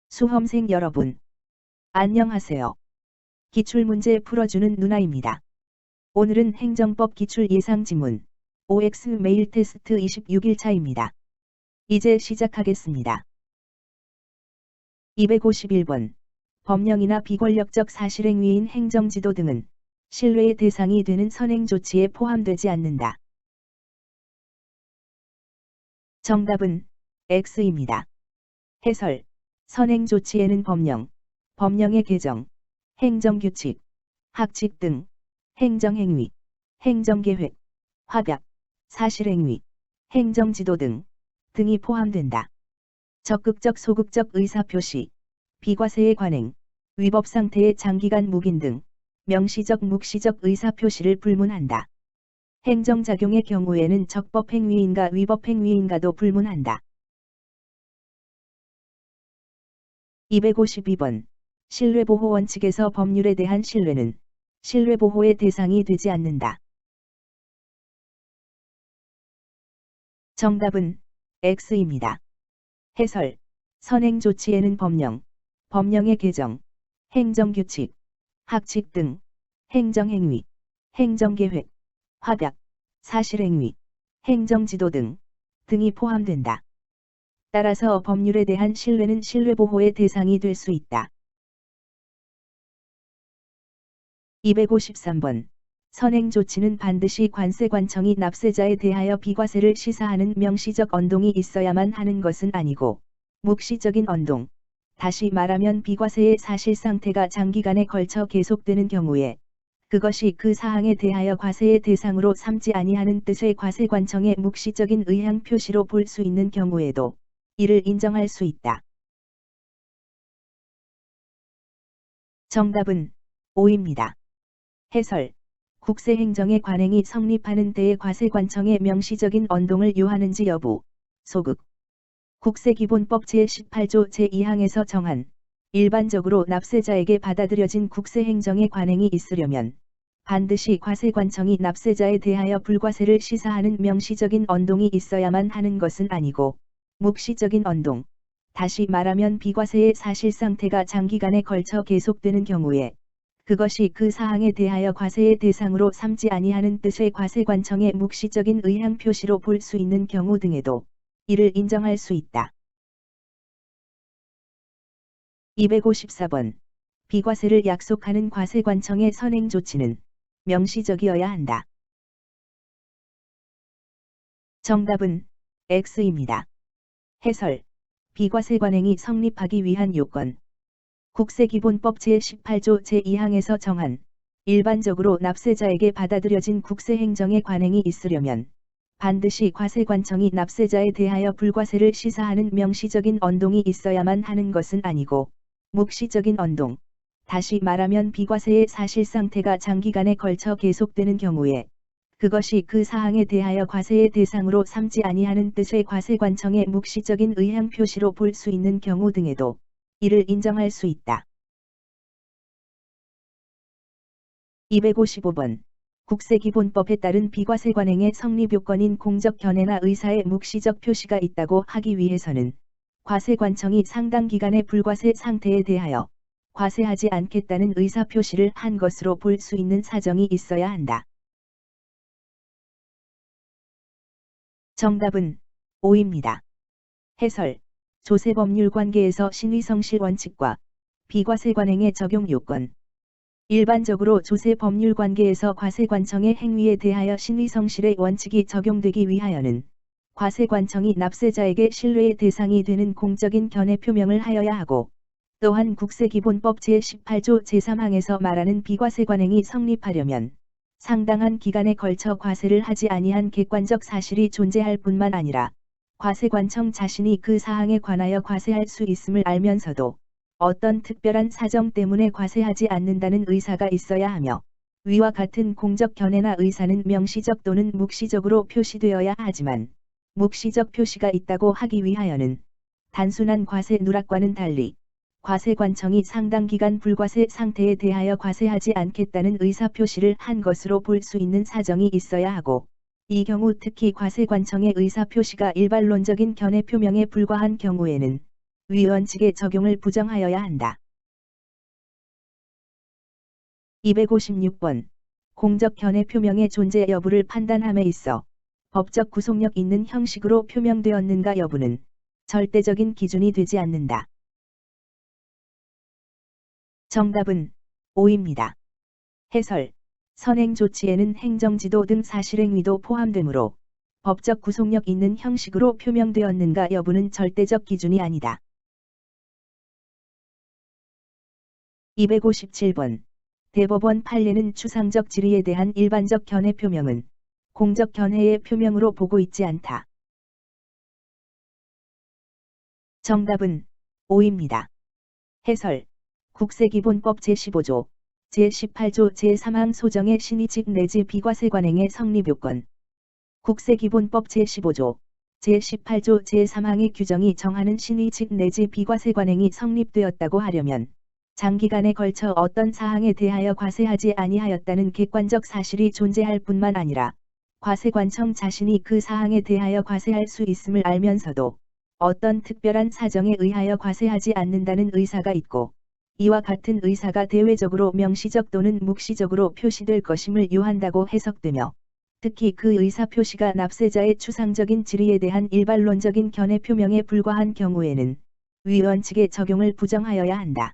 수험생 여러분, 안녕하세요. 기출문제 풀어주는 누나입니다. 오늘은 행정법 기출 예상지문 OX 메일 테스트 26일차입니다. 이제 시작하겠습니다. 251번. 법령이나 비권력적 사실행위인 행정지도 등은 신뢰의 대상이 되는 선행조치에 포함되지 않는다. 정답은 X입니다. 해설. 선행조치에는 법령, 법령의 개정, 행정규칙, 학칙 등 행정행위, 행정계획, 확약, 사실행위, 행정지도 등이 포함된다. 적극적 소극적 의사표시, 비과세의 관행, 위법상태의 장기간 묵인 등 명시적 묵시적 의사표시를 불문한다. 행정작용의 경우에는 적법행위인가 위법행위인가도 불문한다. 252번. 신뢰보호 원칙에서 법률에 대한 신뢰는 신뢰보호의 대상이 되지 않는다. 정답은 X입니다. 해설. 선행조치에는 법령, 법령의 개정, 행정규칙, 학칙 등 행정행위, 행정계획, 확약, 사실행위, 행정지도 등이 포함된다. 따라서 법률에 대한 신뢰는 신뢰보호의 대상이 될 수 있다. 253번. 선행조치는 반드시 관세관청이 납세자에 대하여 비과세를 시사하는 명시적 언동이 있어야만 하는 것은 아니고 묵시적인 언동, 다시 말하면 비과세의 사실상태가 장기간에 걸쳐 계속되는 경우에 그것이 그 사항에 대하여 과세의 대상으로 삼지 아니하는 뜻의 과세관청의 묵시적인 의향 표시로 볼 수 있는 경우에도 이를 인정할 수 있다. 정답은 O입니다. 해설. 국세행정의 관행이 성립하는 때에 과세관청의 명시적인 언동을 요하는지 여부, 소극. 국세기본법 제18조 제2항에서 정한 일반적으로 납세자에게 받아들여진 국세행정의 관행이 있으려면 반드시 과세관청이 납세자에 대하여 불과세를 시사하는 명시적인 언동이 있어야만 하는 것은 아니고 묵시적인 언동, 다시 말하면 비과세의 사실상태가 장기간에 걸쳐 계속되는 경우에 그것이 그 사항에 대하여 과세의 대상으로 삼지 아니하는 뜻의 과세관청의 묵시적인 의향 표시로 볼 수 있는 경우 등에도 이를 인정할 수 있다. 254번. 비과세를 약속하는 과세관청의 선행조치는 명시적이어야 한다. 정답은 X입니다. 해설. 비과세 관행이 성립하기 위한 요건. 국세기본법 제18조 제2항에서 정한 일반적으로 납세자에게 받아들여진 국세행정의 관행이 있으려면 반드시 과세관청이 납세자에 대하여 불과세를 시사하는 명시적인 언동이 있어야만 하는 것은 아니고 묵시적인 언동, 다시 말하면 비과세의 사실상태가 장기간에 걸쳐 계속되는 경우에 그것이 그 사항에 대하여 과세의 대상으로 삼지 아니하는 뜻의 과세관청의 묵시적인 의향 표시로 볼 수 있는 경우 등에도 이를 인정할 수 있다. 255번. 국세기본법에 따른 비과세 관행의 성립 요건인 공적 견해나 의사의 묵시적 표시가 있다고 하기 위해서는 과세관청이 상당 기간의 불과세 상태에 대하여 과세하지 않겠다는 의사 표시를 한 것으로 볼 수 있는 사정이 있어야 한다. 정답은 O입니다. 해설. 조세법률 관계에서 신의성실 원칙과 비과세 관행의 적용 요건. 일반적으로 조세법률 관계에서 과세관청의 행위에 대하여 신의성실의 원칙이 적용되기 위하여는 과세관청이 납세자에게 신뢰의 대상이 되는 공적인 견해 표명을 하여야 하고 또한 국세기본법 제18조 제3항에서 말하는 비과세 관행이 성립하려면 상당한 기간에 걸쳐 과세를 하지 아니한 객관적 사실이 존재할 뿐만 아니라 과세관청 자신이 그 사항에 관하여 과세할 수 있음을 알면서도 어떤 특별한 사정 때문에 과세하지 않는다는 의사가 있어야 하며 위와 같은 공적 견해나 의사는 명시적 또는 묵시적으로 표시되어야 하지만 묵시적 표시가 있다고 하기 위하여는 단순한 과세 누락과는 달리 과세관청이 상당 기간 불과세 상태에 대하여 과세하지 않겠다는 의사표시를 한 것으로 볼 수 있는 사정이 있어야 하고 이 경우 특히 과세관청의 의사표시가 일반론적인 견해 표명에 불과한 경우에는 위원 측의 적용을 부정하여야 한다. 256번. 공적 견해 표명의 존재 여부를 판단함에 있어 법적 구속력 있는 형식으로 표명되었는가 여부는 절대적인 기준이 되지 않는다. 정답은 5입니다. 해설. 선행 조치에는 행정지도 등 사실행위도 포함되므로 법적 구속력 있는 형식으로 표명되었는가 여부는 절대적 기준이 아니다. 257번. 대법원 판례는 추상적 질의에 대한 일반적 견해 표명은 공적 견해의 표명으로 보고 있지 않다. 정답은 5입니다. 해설. 국세기본법 제15조, 제18조 제3항 소정의 신의직 내지 비과세 관행의 성립 요건. 국세기본법 제15조, 제18조 제3항의 규정이 정하는 신의직 내지 비과세 관행이 성립되었다고 하려면 장기간에 걸쳐 어떤 사항에 대하여 과세하지 아니하였다는 객관적 사실이 존재할 뿐만 아니라 과세관청 자신이 그 사항에 대하여 과세할 수 있음을 알면서도 어떤 특별한 사정에 의하여 과세하지 않는다는 의사가 있고 이와 같은 의사가 대외적으로 명시적 또는 묵시적으로 표시될 것임을 요한다고 해석되며 특히 그 의사 표시가 납세자의 추상적인 질의에 대한 일반론적인 견해 표명에 불과한 경우에는 위원 측의 적용을 부정하여야 한다.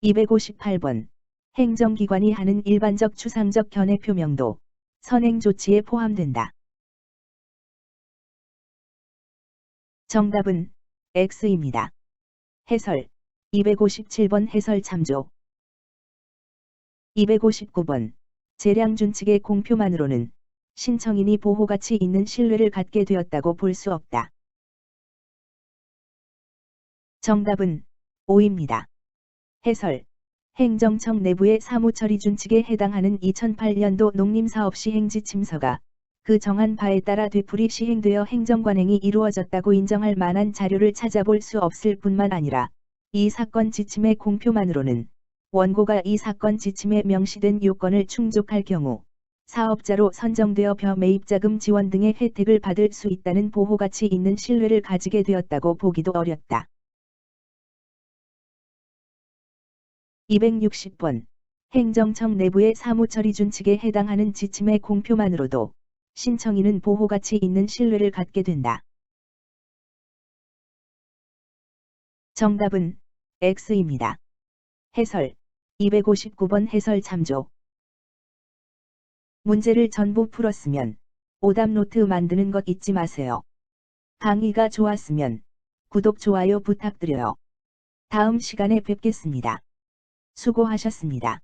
258번. 행정기관이 하는 일반적 추상적 견해 표명도 선행 조치에 포함된다. 정답은 X입니다. 해설. 257번 해설 참조. 259번. 재량준 측의 공표만으로는 신청인이 보호가치 있는 신뢰를 갖게 되었다고 볼 수 없다. 정답은 5입니다. 해설. 행정청 내부의 사무처리준칙에 해당하는 2008년도 농림사업시행지침서가 그 정한 바에 따라 되풀이 시행되어 행정관행이 이루어졌다고 인정할 만한 자료를 찾아볼 수 없을 뿐만 아니라 이 사건 지침의 공표만으로는 원고가 이 사건 지침에 명시된 요건을 충족할 경우 사업자로 선정되어 매입자금 지원 등의 혜택을 받을 수 있다는 보호가치 있는 신뢰를 가지게 되었다고 보기도 어렵다. 260번. 행정청 내부의 사무처리준칙에 해당하는 지침의 공표만으로도 신청인은 보호가치 있는 신뢰를 갖게 된다. 정답은 X입니다. 해설. 259번 해설 참조. 문제를 전부 풀었으면 오답노트 만드는 것 잊지 마세요. 강의가 좋았으면 구독, 좋아요 부탁드려요. 다음 시간에 뵙겠습니다. 수고하셨습니다.